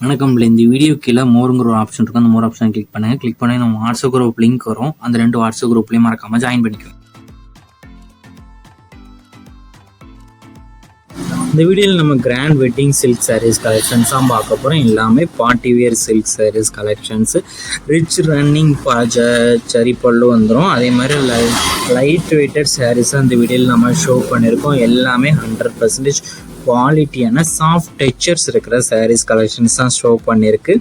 வணக்கம். இந்த வீடியோ கீழே மோருங்கிற ஒரு ஆப்ஷன் இருக்கும். அந்த மோர் ஆப்ஷன் கிளிக் பண்ணுங்கள். கிளிக் பண்ணி நம்ம வாட்ஸ்அப் குரூப் லிங்க் வரும். அந்த 2 வாட்ஸ்அப் குரூப்லேயும் மறக்காமல் ஜாயின் பண்ணிக்கோங்க. இந்த வீடியோவில் நம்ம grand wedding silk sarees collections தான் பார்க்க போகிறோம். எல்லாமே party wear silk sarees collections. Rich running சரி பல்லு வந்துடும். அதே மாதிரி லைட் வெயிட்டட் சாரீஸ் இந்த வீடியோவில் நம்ம ஷோ பண்ணியிருக்கோம். எல்லாமே 100% குவாலிட்டியான சாஃப்ட் டெக்ஸ்சர்ஸ் இருக்கிற சாரீஸ் கலெக்ஷன்ஸ் தான் ஷோ பண்ணியிருக்கு.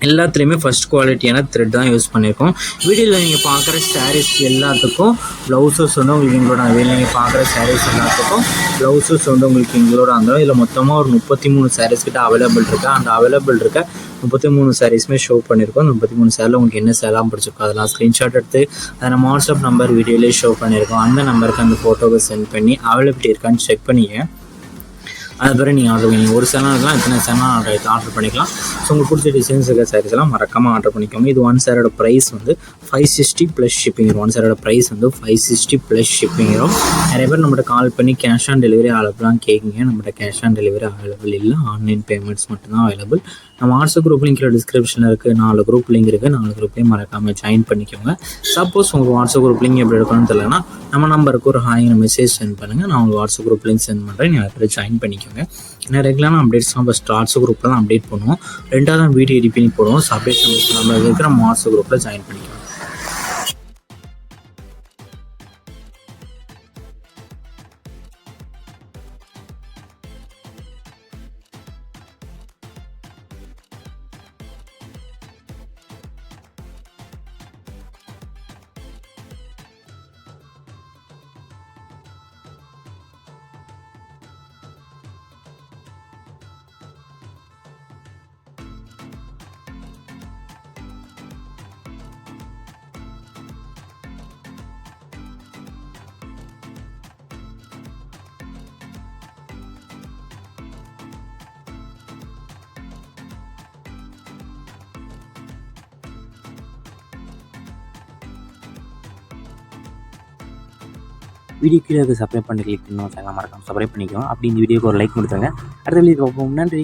எல்லாத்துலேயுமே ஃபஸ்ட் குவாலிட்டியான த்ரெட் தான் யூஸ் பண்ணியிருக்கோம். வீடியோவில் நீங்கள் பார்க்குற சாரீஸ் எல்லாத்துக்கும் ப்ளவுசஸ் வந்து உங்களுக்கு இன்க்ளூட் ஆகும். நீங்கள் பார்க்குற சாரீஸ் எல்லாத்துக்கும் ப்ளவுசஸ் வந்து உங்களுக்கு இன்க்ளூட் ஆகும். இதில் மொத்தமாக ஒரு 33 சாரீஸ் கிட்ட அவைலபிள் இருக்குது. அந்த அவைலபிள் இருக்க 33 சாரீஸுமே ஷோ பண்ணியிருக்கோம். அந்த 33 சாரில் உங்களுக்கு என்ன சேலாம் பிடிச்சிருக்கோ அதெல்லாம் ஸ்க்ரீன்ஷாட் எடுத்து அதை நம்ம வாட்ஸ்அப் நம்பர் வீடியோலேயே ஷோ பண்ணியிருக்கோம். அந்த நம்பருக்கு அந்த ஃபோட்டோவை சென்ட் பண்ணி அவைலபிலிட்டி இருக்கான்னு செக் பண்ணிங்க. அதுக்கப்புறம் நீங்கள் ஆர்டர் பண்ணிங்க. ஒரு சேனல்லாம் எத்தனை சேனல் ஆர்டர் பண்ணிக்கலாம். ஸோ உங்களுக்கு பிடிச்ச டிசைன்ஸ் இருக்கிற சாரீஸ் எல்லாம் மறக்காமல் ஆர்டர் பண்ணிக்கோங்க. இது 1 சாரோட ப்ரைஸ் வந்து 560 ப்ளஸ் ஷிப்பிங் வரும். 1 சாரோட ப்ரைஸ் வந்து 560 ப்ளஸ் ஷிப்பிங் வரும். நிறைய பேர் நம்மகிட்ட கால் பண்ணி கேஷ் ஆன் டெலிவரி அவைலபிளாக கேட்குங்க. நம்மகிட்ட கேஷ் ஆன் டெலிவரி அவைலபிள் இல்லை. ஆன்லைன் பேமெண்ட்ஸ் மட்டும்தான் அவைலபிள். நம்ம வாட்ஸ்அப் குரூப் லிங்க் டிஸ்கிரிப்ஷனில் இருக்குது. 4 குரூப் லிங்க் இருக்குது. 4 குரூப்லேயும் மறக்காமல் ஜாயின் பண்ணிக்கோங்க. சப்போஸ் உங்களுக்கு வாட்ஸ்அப் குரூப் லிங்க் எப்படி எடுக்கணும்னு தெரியலனா நம்ம நம்பருக்கு ஒரு ஹாய்னு மெசேஜ் சென்ட் பண்ணுங்கள். நான் உங்களுக்கு வாட்ஸ்அப் குரூப் லிங்க் சென்ட் பண்ணுறேன். நீங்கள் அதில் ஜாயின் பண்ணிக்கோங்க. ஏன்னா ரெகுலரான அப்டேட்ஸ்லாம் ஃபஸ்ட் வாட்ஸ்அப் குரூப்பில் தான் அப்டேட் பண்ணுவோம். 2வது வீடியோ எடிட் பண்ணி போடுவோம். ஸோ அப்டேட் நம்ம இருக்கிற வாட்ஸ்அப் குரூப்பில் ஜாயின் பண்ணிக்கோங்க. வீடியோ கீழே சப்ஸ்கிரைப் பண்ணி கிளிக் பண்ணணும். மறக்காம சப்ஸ்கிரைப் பண்ணிக்கோங்க. அப்படி இந்த வீடியோக்கு ஒரு லைக் கொடுத்துருங்க. அடுத்த வீடியோ பார்ப்போம். நன்றி.